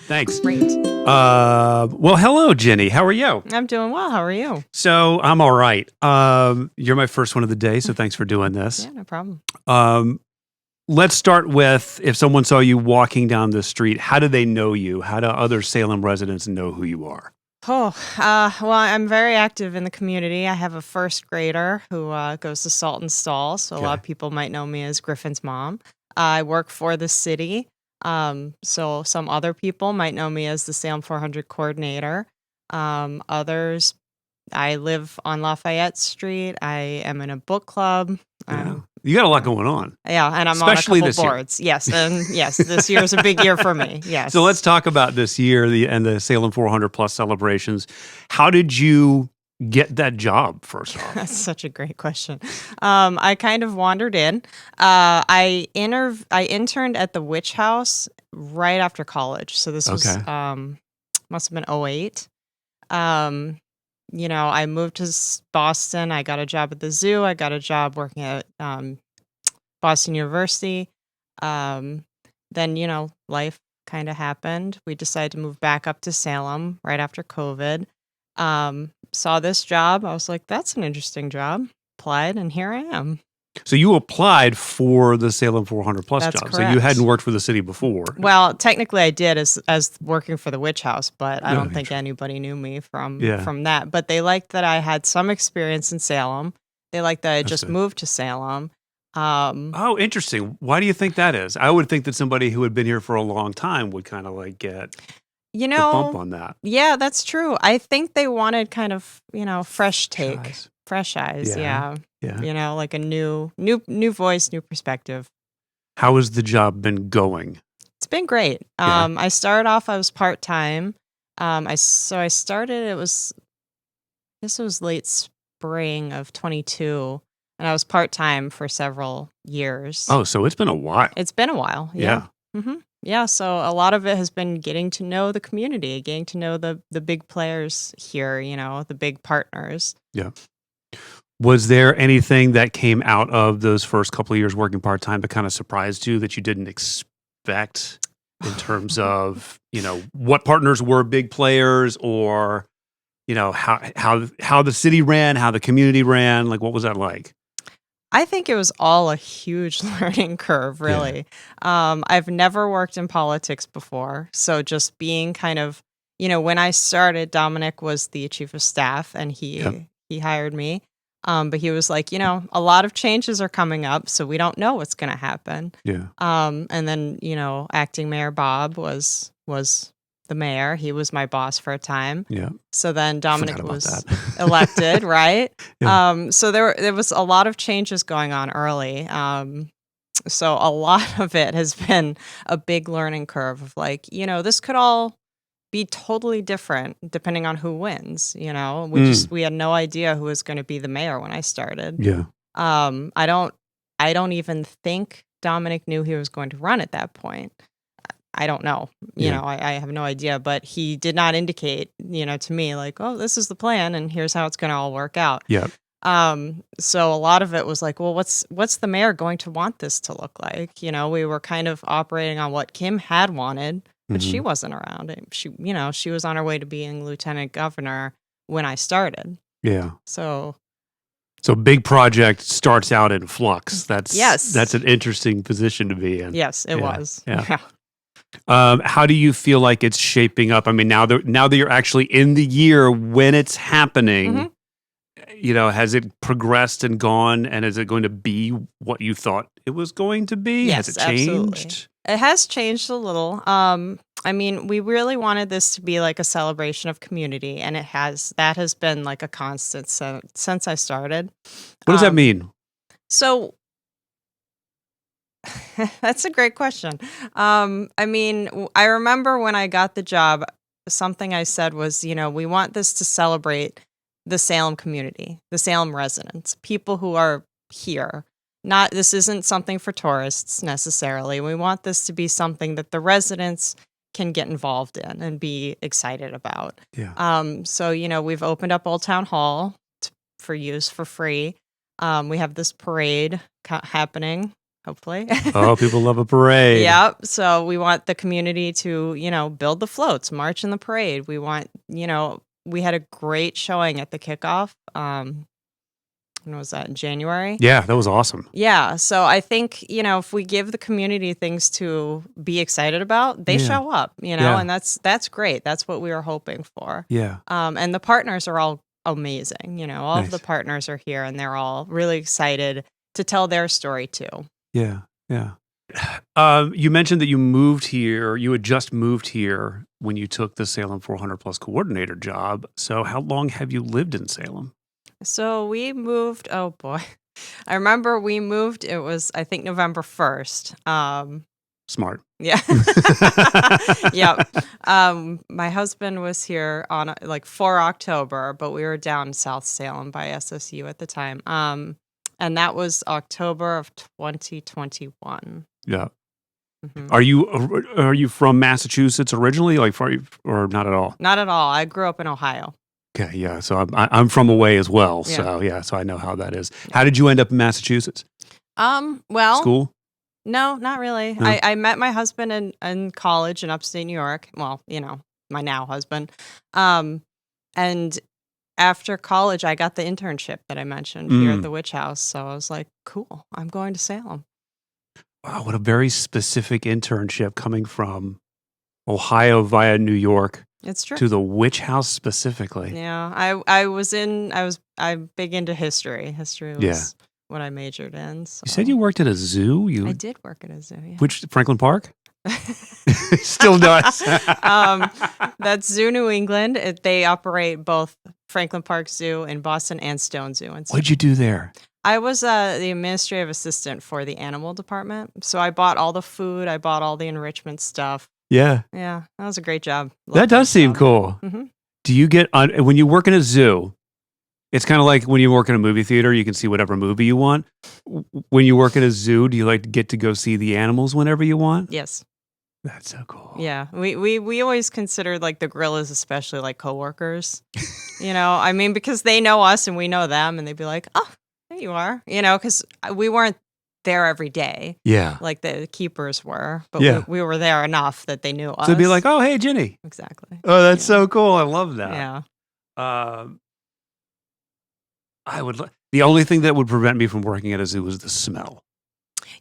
Thanks. Great. Well, hello, Ginny. How are you? I'm doing well. How are you? So I'm all right. You're my first one of the day, so thanks for doing this. Yeah, no problem. Let's start with, if someone saw you walking down the street, how do they know you? How do other Salem residents know who you are? Well, I'm very active in the community. I have a first grader who goes to Salt and Stall, so a lot of people might know me as Griffin's mom. I work for the city, so some other people might know me as the Salem 400 coordinator. Others, I live on Lafayette Street. I am in a book club. You got a lot going on. Yeah, and I'm Especially on a this couple year. boards. Yes, and yes, this year is a big year for me. Yes. So let's talk about this year and the Salem 400 Plus celebrations. How did you get that job, first off? That's such a great question. I kind of wandered in. I interned at the Witch House right after college. So this was must have been '08. I moved to Boston. I got a job at the zoo. I got a job working at Boston University. Then, life kind of happened. We decided to move back up to Salem right after COVID. Saw this job. I was like, that's an interesting job. Applied, and here I am. So you applied for the Salem 400 Plus That's job. correct. So you hadn't worked for the city before. Well, technically I did as working for the Witch House, but I don't think anybody knew me from that. But they liked that I had some experience in Salem. They liked that I just moved to Salem. Interesting. Why do you think that is? I would think that somebody who had been here for a long time would kind of like get the bump on that. Yeah, that's true. I think they wanted kind of, fresh take. Fresh eyes, yeah. Like a new voice, new perspective. How has the job been going? It's been great. I started off, I was part-time. I started, it was late spring of 22, and I was part-time for several years. Oh, so it's been a while. It's been a while, yeah. Mm-hmm. Yeah, so a lot of it has been getting to know the community, getting to know the big players here, the big partners. Yeah. Was there anything that came out of those first couple of years working part-time that kind of surprised you that you didn't expect in terms of, what partners were big players, or, how the city ran, how the community ran? Like, what was that like? I think it was all a huge learning curve, really. Yeah. I've never worked in politics before. So just being kind of, when I started, Dominic was the chief of staff, and he hired me. But he was like, a lot of changes are coming up, so we don't know what's going to happen. Yeah. And then, acting Mayor Bob was the mayor. He was my boss for a time. Yeah. So then Dominic was elected, right? Yeah. So there was a lot of changes going on early. So a lot of it has been a big learning curve of like, this could all be totally different depending on who wins. We had no idea who was going to be the mayor when I started. Yeah. I don't even think Dominic knew he was going to run at that point. I don't know. I have no idea, but he did not indicate, to me like, oh, this is the plan and here's how it's going to all work out. Yeah. So a lot of it was like, well, what's the mayor going to want this to look like? We were kind of operating on what Kim had wanted, but she wasn't around. She was on her way to being lieutenant governor when I started. Yeah. So big project starts out in flux. That's an interesting position to be in. Yes, it was. Yeah. How do you feel like it's shaping up? I mean, now that you're actually in the year when it's happening, has it progressed and gone, and is it going to be what you thought it was going to be? Yes, has it changed? Absolutely. It has changed a little. We really wanted this to be like a celebration of community, and it has. That has been like a constant since I started. What does that mean? So that's a great question. I remember when I got the job, something I said was, we want this to celebrate the Salem community, the Salem residents, people who are here. This isn't something for tourists necessarily. We want this to be something that the residents can get involved in and be excited about. Yeah. So, we've opened up Old Town Hall for use for free. We have this parade happening hopefully. Oh, people love a parade. Yep. So we want the community to, build the floats, march in the parade. We want, we had a great showing at the kickoff. When was that? In January? Yeah, that was awesome. Yeah. So I think, if we give the community things to be excited about, they show up, Yeah. and that's great. That's what we were hoping for. Yeah. And the partners are all amazing. All of Nice. the partners are here and they're all really excited to tell their story too. Yeah. Yeah. You mentioned that you had just moved here when you took the Salem 400 Plus coordinator job. So how long have you lived in Salem? So we moved, oh boy. I remember we moved, it was, I think, November 1st. Smart. Yeah. Yep. My husband was here on for October, but we were down in South Salem by SSU at the time. And that was October of 2021. Yeah. Mhm. Are you from Massachusetts originally, or not at all? Not at all. I grew up in Ohio. Okay, yeah. So I'm from away as well. Yeah. So yeah, so I know how that is. How did you end up in Massachusetts? Well, School? no, not really. No? I met my husband in college in upstate New York. Well, my now husband. And after college, I got the internship that I mentioned here at the Witch House. So I was like, cool, I'm going to Salem. Wow, what a very specific internship coming from Ohio via New York It's true. to the Witch House specifically. Yeah, I'm big into history. History was what I majored in. So. You said you worked at a zoo? I did work at a zoo, yeah. Which, Franklin Park? Still does. That's Zoo New England. They operate both Franklin Park Zoo in Boston and Stone Zoo. What'd you do there? I was the administrative assistant for the animal department. So I bought all the food. I bought all the enrichment stuff. Yeah. Yeah, that was a great job. That does seem cool. Mm-hmm. Do you get, when you work in a zoo, it's kind of like when you work in a movie theater, you can see whatever movie you want. When you work at a zoo, do you get to go see the animals whenever you want? Yes. That's so cool. Yeah, we always consider the gorillas, especially like coworkers. I mean, because they know us and we know them, and they'd be like, "Oh, there you are," because we weren't there every day. Yeah, like the keepers were, but we were there enough that they knew us. So they'd be like, "Oh, hey, Ginny." Exactly. Oh, that's so cool. I love that. Yeah. The only thing that would prevent me from working at a zoo is the smell.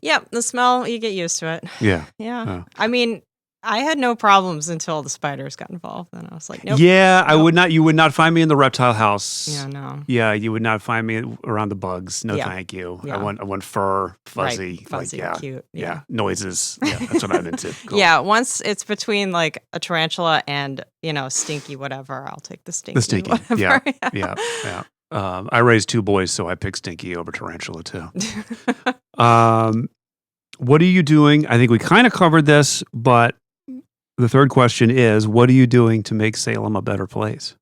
Yeah, the smell, you get used to it. Yeah. Yeah. I mean, I had no problems until the spiders got involved. And I was like, nope. Yeah, nope. You would not find me in the reptile house. Yeah, no. Yeah, you would not find me around the bugs. No, thank you. Yeah. I want fur, fuzzy. Right. Fuzzy, cute. Yeah. Noises. Yeah, that's what I'm into. Cool. Yeah, once it's between a tarantula and, stinky whatever, I'll take the stinky. The stinky. Whatever. Yeah. I raised two boys, so I picked stinky over tarantula too. What are you doing? I think we kind of covered this, but the third question is, what are you doing to make Salem a better place?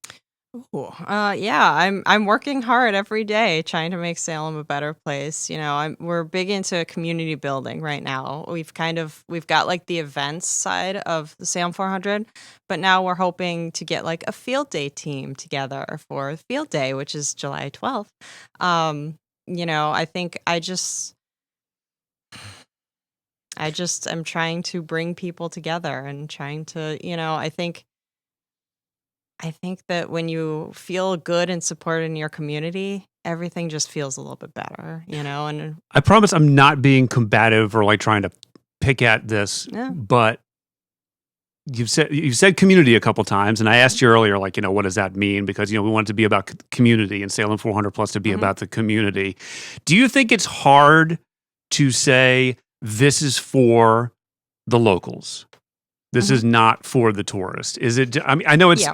Ooh, yeah, I'm working hard every day trying to make Salem a better place. We're big into community building right now. We've got the events side of the Salem 400, but now we're hoping to get a field day team together for field day, which is July 12th. I think I just am trying to bring people together and trying to, I think that when you feel good and supported in your community, everything just feels a little bit better, and I promise I'm not being combative or trying to pick at this, but you've said community a couple times, and I asked you earlier, what does that mean? Because, we want it to be about community and Salem 400 Plus to be about the community. Do you think it's hard to say, this is for the locals? This is not for the tourist. Is it? I mean, I know it's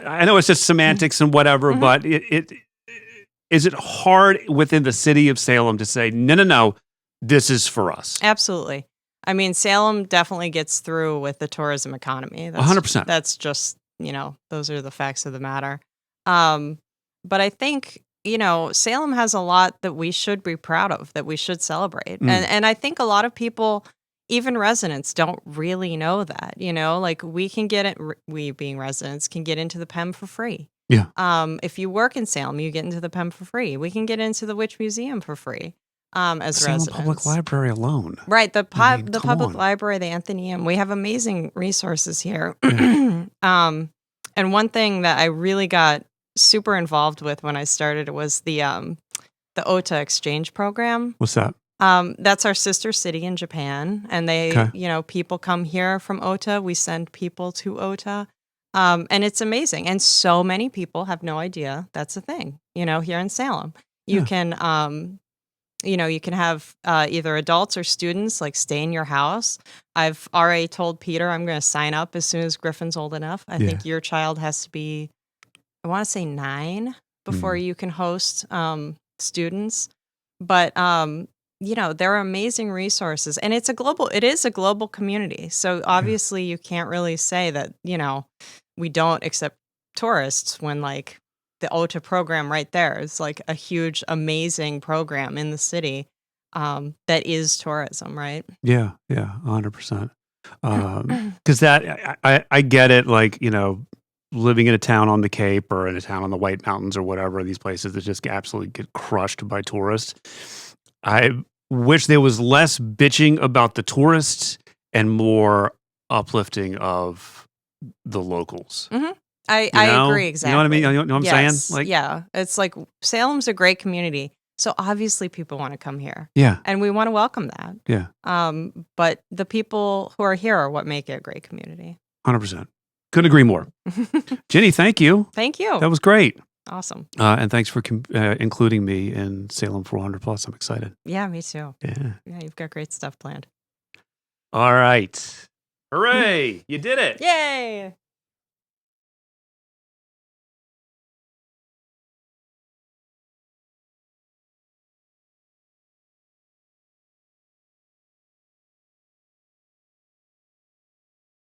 just semantics and whatever, but is it hard within the city of Salem to say, no, this is for us? Absolutely. I mean, Salem definitely gets through with the tourism economy. 100%. That's just, those are the facts of the matter. But I think, Salem has a lot that we should be proud of, that we should celebrate. And I think a lot of people, even residents, don't really know that, we can get it, we being residents can get into the PEM for free. Yeah. If you work in Salem, you get into the PEM for free. We can get into the Witch Museum for free. as Salem residents. Public Library alone. Right, the I mean, the come public on. library, the Athenaeum, we have amazing resources here. Yeah. And one thing that I really got super involved with when I started was the OTA exchange program. What's that? That's our sister city in Japan, and Okay. people come here from OTA. We send people to OTA, and it's amazing. And so many people have no idea that's a thing. Here in Salem, you Yeah. can you can have either adults or students like stay in your house. I've already told Peter I'm going to sign up as soon as Griffin's old enough. I think your child has to be, I want to say 9 before you can host students. But there are amazing resources, and it is a global community. So obviously you can't really say that we don't accept tourists when like the OTA program right there is like a huge, amazing program in the city that is tourism, right? Yeah. 100%. Because that I get it. Like living in a town on the Cape or in a town on the White Mountains or whatever, these places that just absolutely get crushed by tourists. I wish there was less bitching about the tourists and more uplifting of the locals. I agree exactly. You know what I mean? You know what I'm Yes, saying? Like, yeah, it's like Salem's a great community, so obviously people want to come here, yeah, and we want to welcome that. yeah, But the people who are here are what make it a great community. 100%. Couldn't agree more. Ginny, thank you. Thank you. That was great. Awesome. And thanks for including me in Salem 400 Plus. I'm excited. Yeah, me too. Yeah. Yeah, you've got great stuff planned. All right. Hooray. You did it. Yay!